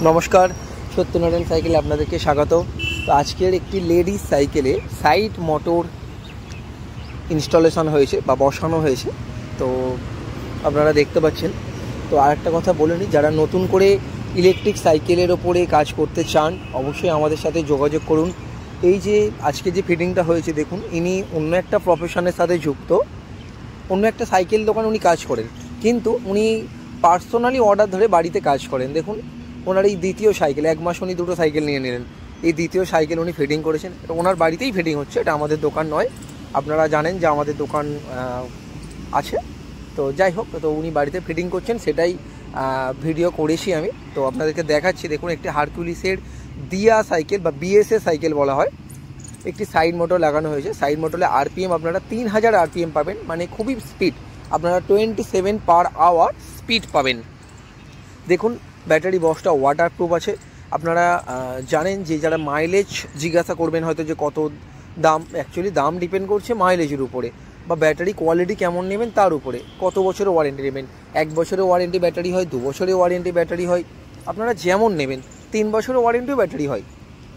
নমস্কার, সত্যনারায়ণ সাইকেলে আপনাদেরকে স্বাগত। তো আজকের একটি লেডিস সাইকেলে সাইড মোটর ইনস্টলেশন হয়েছে বা বসানো হয়েছে, তো আপনারা দেখতে পাচ্ছেন। তো আর একটা কথা বলে নিই, যারা নতুন করে ইলেকট্রিক সাইকেলের ওপরে কাজ করতে চান অবশ্যই আমাদের সাথে যোগাযোগ করুন। এই যে আজকে যে ফিটিংটা হয়েছে দেখুন, ইনি অন্য একটা প্রফেশনের সাথে যুক্ত, অন্য একটা সাইকেল দোকানে উনি কাজ করেন, কিন্তু উনি পার্সোনালি অর্ডার ধরে বাড়িতে কাজ করেন। দেখুন ওনার এই দ্বিতীয় সাইকেল, 1 মাস উনি 2টো সাইকেল নিয়ে নিলেন, এই দ্বিতীয় সাইকেল উনি ফিটিং করেছেন। এটা ওনার বাড়িতেই ফিটিং হচ্ছে, এটা আমাদের দোকান নয়। আপনারা জানেন যে আমাদের দোকান আছে, তো যাই হোক, তো উনি বাড়িতে ফিটিং করছেন, সেটাই ভিডিও করেছি আমি। তো আপনাদেরকে দেখাচ্ছি। দেখুন একটি হারকুলিসের দিয়া সাইকেল বা বিএসএ সাইকেল বলা হয়, একটি সাইড মোটর লাগানো হয়েছে। সাইড মোটরে আরপিএম আপনারা 3000 আরপিএম পাবেন, মানে খুবই স্পিড, আপনারা 27 পার আওয়ার স্পিড পাবেন। দেখুন ব্যাটারি বক্সটা ওয়াটারপ্রুফ আছে। আপনারা জানেন যে যারা মাইলেজ জিজ্ঞাসা করবেন হয়তো যে কত দাম, অ্যাকচুয়ালি দাম ডিপেন্ড করছে মাইলেজের উপরে বা ব্যাটারি কোয়ালিটি কেমন নেবেন তার উপরে। কত বছরের ওয়ারেন্টি নেবেন, 1 বছরের ওয়ারেন্টি ব্যাটারি হয়, 2 বছরের ওয়ারেন্টি ব্যাটারি হয়, আপনারা যেমন নেবেন। 3 বছরের ওয়ারেন্টিও ব্যাটারি হয়,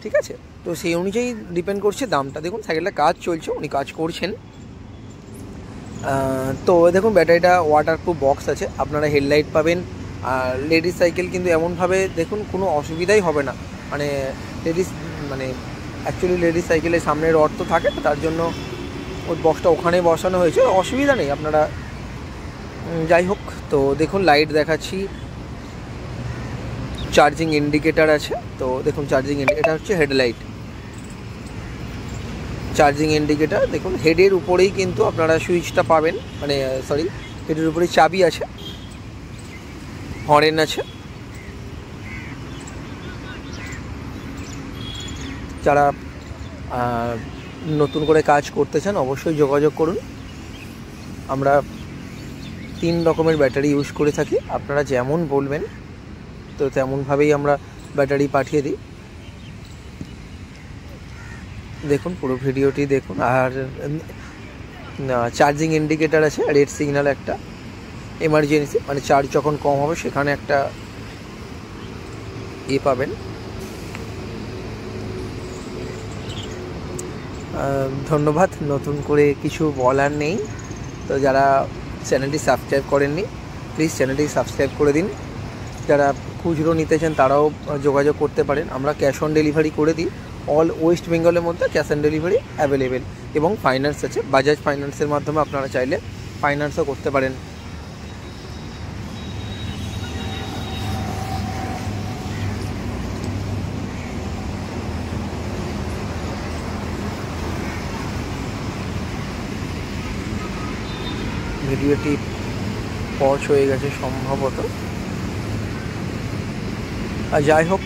ঠিক আছে। তো সেই অনুযায়ী ডিপেন্ড করছে দামটা। দেখুন সাইকেলটা কাজ চলছে, উনি কাজ করছেন। তো দেখুন ব্যাটারিটা ওয়াটারপ্রুফ বক্স আছে, আপনারা হেডলাইট পাবেন। আর লেডিস সাইকেল কিন্তু এমনভাবে দেখুন কোনো অসুবিধাই হবে না, মানে অ্যাকচুয়ালি লেডিস সাইকেলের সামনে রড তো থাকে, তো তার জন্য ওই বক্সটা ওখানে বসানো হয়েছে, অসুবিধা নেই আপনারা। যাই হোক, তো দেখুন লাইট দেখাচ্ছি, চার্জিং ইন্ডিকেটার আছে। তো দেখুন চার্জিং ইন্ডিকেটার হচ্ছে হেডলাইট, চার্জিং ইন্ডিকেটার। দেখুন হেডের উপরেই কিন্তু আপনারা সুইচটা পাবেন, মানে সরি, হেডের উপরেই চাবি আছে, হর্ন আছে। যারা নতুন করে কাজ করতে চান অবশ্যই যোগাযোগ করুন। আমরা 3 রকমের ব্যাটারি ইউজ করে থাকি, আপনারা যেমন বলবেন তো তেমনভাবেই আমরা ব্যাটারি পাঠিয়ে দিই। দেখুন পুরো ভিডিওটি দেখুন। আর চার্জিং ইন্ডিকেটার আছে, রেড সিগন্যাল একটা, এমার্জেন্সি মানে চার্জ যখন কম হবে সেখানে একটা পাবেন। ধন্যবাদ, নতুন করে কিছু বলার নেই। তো যারা চ্যানেলটি সাবস্ক্রাইব করেননি প্লিজ চ্যানেলটি সাবস্ক্রাইব করে দিন। যারা খুচরো নিতে চান তারাও যোগাযোগ করতে পারেন, আমরা ক্যাশ অন ডেলিভারি করে দিই। অল ওয়েস্ট বেঙ্গলের মধ্যে ক্যাশ অন ডেলিভারি অ্যাভেলেবেল, এবং ফাইন্যান্স আছে, বাজাজ ফাইন্যান্সের মাধ্যমে আপনারা চাইলে ফাইন্যান্সও করতে পারেন। ভিডিওটি পজ হয়ে গেছে সম্ভবত। যাই হোক,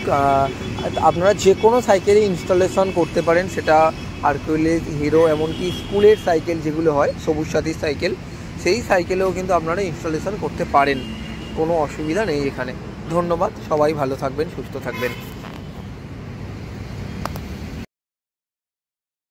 আপনারা যে কোনো সাইকেলে ইনস্টলেশন করতে পারেন, সেটা হারকুলিস, হিরো, এমনকি স্কুলের সাইকেল যেগুলো হয়, সবুজ সাথীর সাইকেল, সেই সাইকেলেও কিন্তু আপনারা ইনস্টলেশন করতে পারেন, কোনো অসুবিধা নেই এখানে। ধন্যবাদ, সবাই ভালো থাকবেন, সুস্থ থাকবেন।